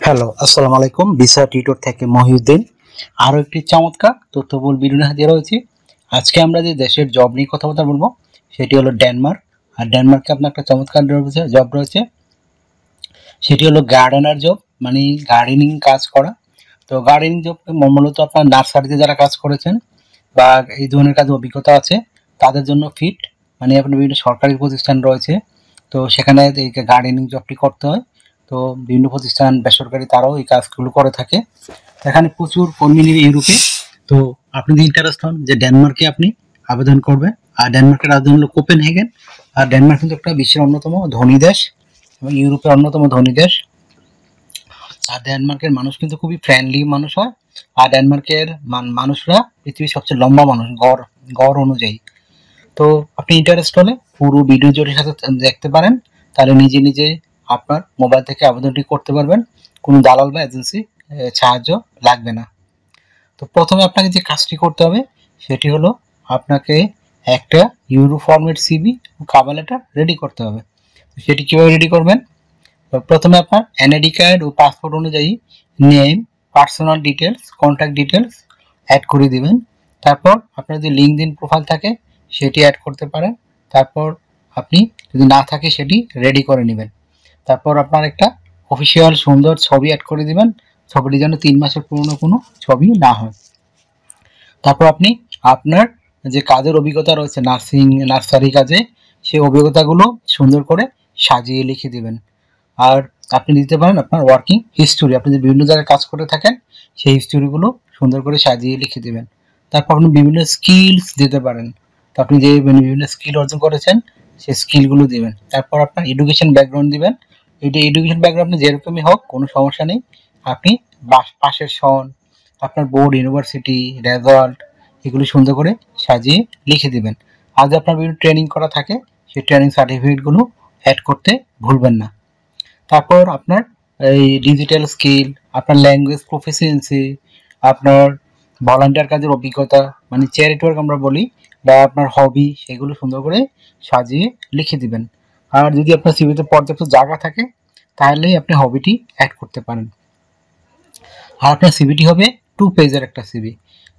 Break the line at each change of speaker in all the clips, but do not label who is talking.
Hello, আসসালামু আলাইকুম। Visa tutor থেকে মহিউদ্দিন আরও একটি চমৎকার তথ্যবহুল ভিডিও নিয়ে হাজির হয়েছি। আজকে আমরা যে দেশের জব নিয়ে কথাবার্তা বলবো সেটি হলো ডেনমার্ক। আর ডেনমার্কে আপনার একটা চমৎকার জব রয়েছে, সেটি হলো গার্ডেনার জব, মানে গার্ডেনিং কাজ করা। তো গার্ডেনিং জব মূলত আপনার নার্সারিতে যারা কাজ করেছেন বা এই ধরনের কাজে অভিজ্ঞতা আছে তাদের জন্য ফিট, মানে আপনার বিভিন্ন সরকারি প্রতিষ্ঠান রয়েছে, তো সেখানে এই গার্ডেনিং জবটি করতে হয়। তো বিভিন্ন প্রতিষ্ঠান বেসরকারি তারাও এই কাজগুলো করে থাকে। এখানে প্রচুর কর্মী নিবে ইউরোপে। তো আপনি যদি ইন্টারেস্ট হন যে ডেনমার্কে আপনি আবেদন করবেন, আর ডেনমার্কের রাজধানী হলো কোপেনহেগেন। আর ডেনমার্ক কিন্তু একটা বিশ্বের অন্যতম ধনী দেশ এবং ইউরোপের অন্যতম ধনী দেশ। আর ডেনমার্কের মানুষ কিন্তু খুবই ফ্রেন্ডলি মানুষ হয়। আর ডেনমার্কের মানুষরা পৃথিবীর সবচেয়ে লম্বা মানুষ গড় গড় অনুযায়ী। তো আপনি ইন্টারেস্ট হলে পুরো ভিডিও জুড়ে সাথে দেখতে পারেন, তাহলে নিজে নিজে আপনার মোবাইল থেকে আবেদনটি করতে পারবেন, কোনো দালাল বা এজেন্সি সাহায্য লাগবে না। তো প্রথমে আপনাকে যে কাজটি করতে হবে সেটি হলো আপনাকে একটা ইউরো ফরম্যাট সিভি ও কভার লেটার রেডি করতে হবে। সেটি কীভাবে রেডি করবেন? প্রথমে আপনার এনআইডি কার্ড ও পাসপোর্ট অনুযায়ী name, personal details, contact details add করে দিবেন। তারপর আপনার যদি লিঙ্কডইন প্রোফাইল থাকে সেটি অ্যাড করতে পারেন। তারপর আপনি যদি না থাকে সেটি রেডি করে নেবেন। তারপর আপনার একটা অফিসিয়াল সুন্দর ছবি অ্যাড করে দিবেন, ছবিটি যেন 3 মাসের পুরনো কোনো ছবি না হয়। তারপর আপনি আপনার যে কাজের অভিজ্ঞতা রয়েছে নার্সারি কাজে, সেই অভিজ্ঞতাগুলো সুন্দর করে সাজিয়ে লিখে দিবেন। আর আপনি দিতে পারেন আপনার ওয়ার্কিং হিস্টোরি, আপনি যে বিভিন্ন জায়গায় কাজ করে থাকেন সেই হিস্টোরিগুলো সুন্দর করে সাজিয়ে লিখে দিবেন। তারপর আপনি বিভিন্ন স্কিলস দিতে পারেন, তো আপনি যে বিভিন্ন স্কিল অর্জন করেছেন সেই স্কিলগুলো দিবেন। তারপর আপনার এডুকেশন ব্যাকগ্রাউন্ড দিবেন। এটা এডুকেশন ব্যাকগ্রাউন্ড আপনি যেরকমই হোক কোনো সমস্যা নেই, আপনি পাশের সন, আপনার বোর্ড, ইউনিভার্সিটি, রেজাল্ট, এগুলো সুন্দর করে সাজিয়ে লিখে দিবেন। আর যদি আপনার বিভিন্ন ট্রেনিং করা থাকে সেই ট্রেনিং সার্টিফিকেটগুলো অ্যাড করতে ভুলবেন না। তারপর আপনার এই ডিজিটাল স্কিল, আপনার ল্যাঙ্গুয়েজ প্রফিসিয়েন্সি, আপনার ভলান্টিয়ার কাজের অভিজ্ঞতা, মানে চ্যারিটি ওয়ার্ক আমরা বলি, বা আপনার হবি, সেগুলো সুন্দর করে সাজিয়ে লিখে দিবেন। আর যদি আপনার সিভিতে পর্যাপ্ত জায়গা থাকে তাহলেই আপনি হবিটি অ্যাড করতে পারেন। আর আপনার সিভিটি হবে 2 পেজের একটা সিভি।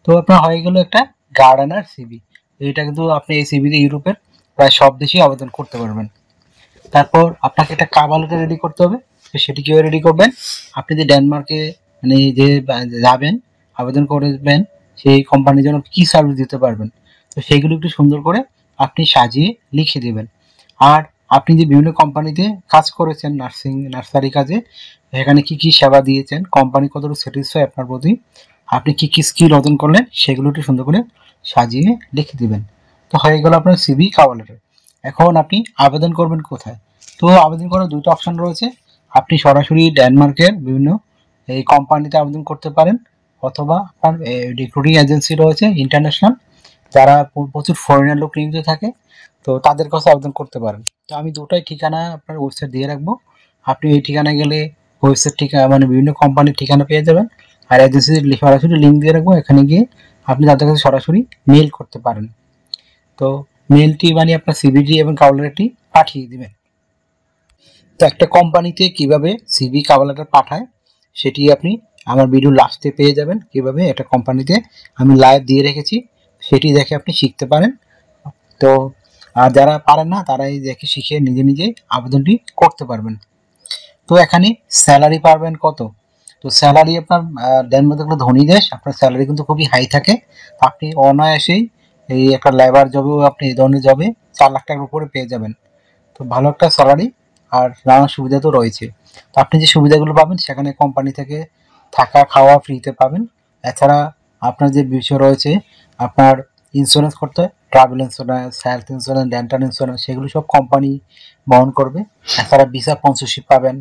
তো আপনার হয়ে গেল একটা গার্ডেনার সিভি। এটা কিন্তু আপনি এই সিভিতে ইউরোপের প্রায় সব দেশেই আবেদন করতে পারবেন। তারপর আপনাকে একটা কভার লেটার রেডি করতে হবে। তো সেটি কীভাবে রেডি করবেন? আপনি যে ডেনমার্কে মানে যে যাবেন, আবেদন করবেন, সেই কোম্পানির জন্য কী সার্ভিস দিতে পারবেন, তো সেইগুলো একটু সুন্দর করে আপনি সাজিয়ে লিখে দেবেন। আর আপনি যে বিভিন্ন কোম্পানিতে কাজ করেছেন নার্সারি কাজে, এখানে কি কি সেবা দিয়েছেন, কোম্পানি কতটুকু স্যাটিসফাই আপনার প্রতি, আপনি কি কি স্কিল অর্জন করলেন, সেগুলো একটু সুন্দর করে সাজিয়ে লিখে দিবেন। তো হয়ে গেল আপনার সিভি, কভার লেটার। এখন আপনি আবেদন করবেন কোথায়? তো আবেদন করার 2টা অপশন রয়েছে। আপনি সরাসরি ডেনমার্কের বিভিন্ন এই কোম্পানিতে আবেদন করতে পারেন, অথবা আপনার রিক্রুটিং এজেন্সি রয়েছে ইন্টারন্যাশনাল, যারা প্রচুর ফরেনার লোক নিয়োজিত থাকে, তো তাদের কাছে আবেদন করতে পারেন। তো আমি 2টাই ঠিকানা আপনার ওয়েবসাইট দিয়ে রাখবো। আপনি এই ঠিকানায় গেলে ওয়েবসাইট ঠিকানা, মানে বিভিন্ন কোম্পানির ঠিকানা পেয়ে যাবেন। আর এজেন্সির সরাসরি লিঙ্ক দিয়ে রাখবো, এখানে গিয়ে আপনি তাদের কাছে সরাসরি মেল করতে পারেন। তো মেলটি মানে আপনার সিভিটি এবং কভার লেটারটি পাঠিয়ে দিবেন। তো একটা কোম্পানিতে কিভাবে সিভি, কভার লেটার পাঠায় সেটি আপনি আমার ভিডিও লাস্টে পেয়ে যাবেন। কিভাবে একটা কোম্পানিতে আমি লাইভ দিয়ে রেখেছি, সেটি দেখে আপনি শিখতে পারেন। তো আর যারা পারেন না তারা এই দেখে শিখে নিজে নিজে আবেদনটি করতে পারবেন। তো এখানে স্যালারি পাবেন কত? তো স্যালারি আপনার ডেনমার্ক একটা ধনী দেশ, আপনার স্যালারি কিন্তু খুবই হাই থাকে। আপনি অনায়াসেই এই একটা লেবার জবেও আপনি এই ধরনের জবে 4 লাখ টাকার উপরে পেয়ে যাবেন। তো ভালো একটা স্যালারি আর নানা সুবিধা তো রয়েছে। তো আপনি যে সুবিধাগুলো পাবেন সেখানে কোম্পানি থেকে থাকা খাওয়া ফ্রিতে পাবেন। এছাড়া আপনার যে বিষয় রয়েছে, আপনার ইন্স্যুরেন্স করতে হয়, travel insurance, health insurance, dental insurance, সেগুলো সব কোম্পানি বহন করবে। এছাড়া ভিসা স্পন্সরশিপ পাবেন।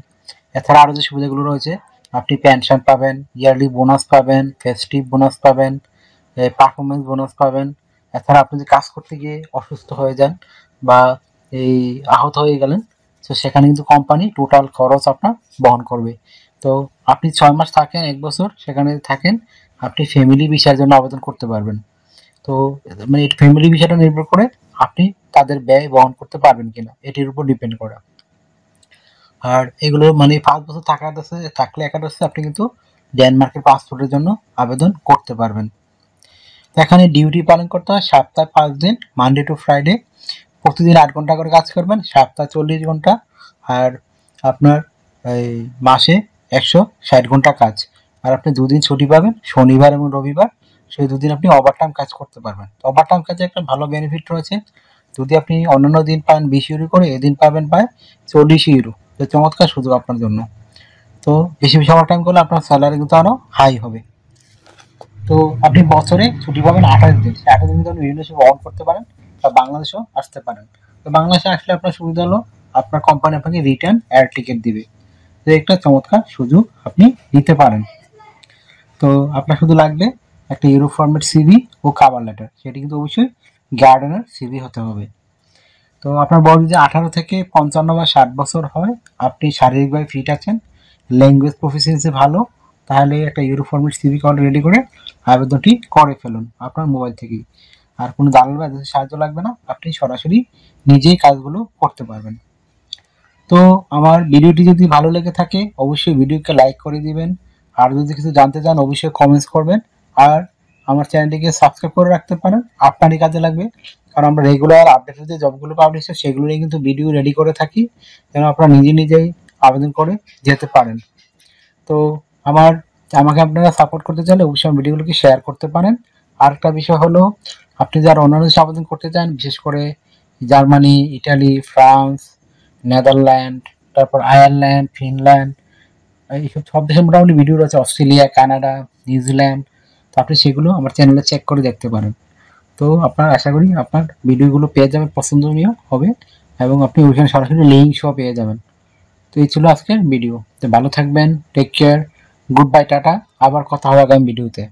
এছাড়া আরও যে সুবিধাগুলো রয়েছে, আপনি পেনশন পাবেন, ইয়ারলি বোনাস পাবেন, ফেস্টিভ বোনাস পাবেন, পারফরমেন্স বোনাস পাবেন। এছাড়া আপনি যদি কাজ করতে গিয়ে অসুস্থ হয়ে যান বা এই আহত হয়ে গেলেন, তো সেখানে কিন্তু কোম্পানি টোটাল খরচ আপনার বহন করবে। তো আপনি 6 মাস থাকেন, 1 বছর সেখানে থাকেন, আপনি ফ্যামিলি ভিসার জন্য আবেদন করতে পারবেন। তো মানে ফ্যামিলি ভিসাটা নির্ভর করে আপনি তাদের ব্যয় বহন করতে পারবেন কিনা, এটির উপর ডিপেন্ড করে। আর এগুলো মানে 5 বছর থাকলে একাদশে আপনি কিন্তু ডেনমার্কের পাসপোর্টের জন্য আবেদন করতে পারবেন। এখানে ডিউটি পালন করতে হয় সপ্তাহে 5 দিন, মানডে টু ফ্রাইডে। প্রতিদিন 8 ঘন্টা করে কাজ করবেন, সপ্তাহে 40 ঘন্টা। আর আপনার এই মাসে 160 ঘন্টা কাজ। আর আপনি 2 দিন ছুটি পাবেন, শনিবার এবং রবিবার। সেই 2 দিন আপনি ওভারটাইম কাজ করতে পারবেন। ওভারটাইম কাজে একটা ভালো বেনিফিট রয়েছে। যদি আপনি অন্যান্য দিন পান 20 ইউরো করে, এদিন পাবেন প্রায় 40 ইউরো। তো চমৎকার সুযোগ আপনার জন্য। তো বেশি বেশি ওভারটাইম করলে আপনার স্যালারি কিন্তু আরও হাই হবে। তো আপনি বছরে ছুটি পাবেন 28 দিন। সেই 28 দিন কিন্তু আপনি বিভিন্ন সময় অন করতে পারেন বা বাংলাদেশেও আসতে পারেন। তো বাংলাদেশে আসলে আপনার সুবিধা হলো আপনার কোম্পানি আপনাকে রিটার্ন এয়ার টিকিট দিবে। তো একটা চমৎকার সুযোগ আপনি নিতে পারেন। তো আপনার শুধু লাগবে একটা ইউরো ফরম্যাট সিভি ও কভার লেটার। সেটি কিন্তু অবশ্যই গার্ডেনের সিভি হতে হবে। তো আপনার বয়স যদি 18 থেকে 55 বা 60 বছর হয়, আপনি শারীরিকভাবে ফিট আছেন, ল্যাঙ্গুয়েজ প্রফিসিয়েন্সি ভালো, তাহলে একটা euro format CV card ready করে আবেদনটি করে ফেলুন আপনার মোবাইল থেকেই। আর কোনো দালাল বা এজেন্সির সাহায্য লাগবে না, আপনি সরাসরি নিজেই কাজগুলো করতে পারবেন। তো আমার ভিডিওটি যদি ভালো লেগে থাকে অবশ্যই ভিডিওকে লাইক করে দিবেন। আর যদি কিছু জানতে চান অবশ্যই কমেন্টস করবেন। আর আমার চ্যানেলটিকে সাবস্ক্রাইব করে রাখতে পারেন, আপনারই কাজে লাগবে। কারণ আমরা রেগুলার আপডেটেড যে জবগুলো পাবলিশ হয় সেগুলো নিয়ে কিন্তু ভিডিও রেডি করে থাকি, যেন আপনারা নিজেই আবেদন করে যেতে পারেন। তো আমাকে আপনারা সাপোর্ট করতে চাইলে অবশ্যই আমার ভিডিওগুলোকে শেয়ার করতে পারেন। আরেকটা বিষয় হলো, আপনি যারা অন্যান্য দেশে আবেদন করতে চান, বিশেষ করে জার্মানি, ইটালি, ফ্রান্স, নেদারল্যান্ড, তারপর আয়ারল্যান্ড, ফিনল্যান্ড, এইসব সব দেশের মোটামুটি ভিডিও রয়েছে, অস্ট্রেলিয়া, কানাডা, নিউজিল্যান্ড। তো আপনি সেগুলো আমার চ্যানেলে চেক করে দেখতে পারেন। তো আপনার আশা করি আপনার ভিডিওগুলো পেয়ে যাবেন, পছন্দনীয় হবে এবং আপনি ওইখানে সরাসরি লিঙ্ক সহ পেয়ে যাবেন। তো এই ছিল আজকের ভিডিও। তো ভালো থাকবেন, take care, good bye, tata. আবার কথা হবে আগামী ভিডিওতে।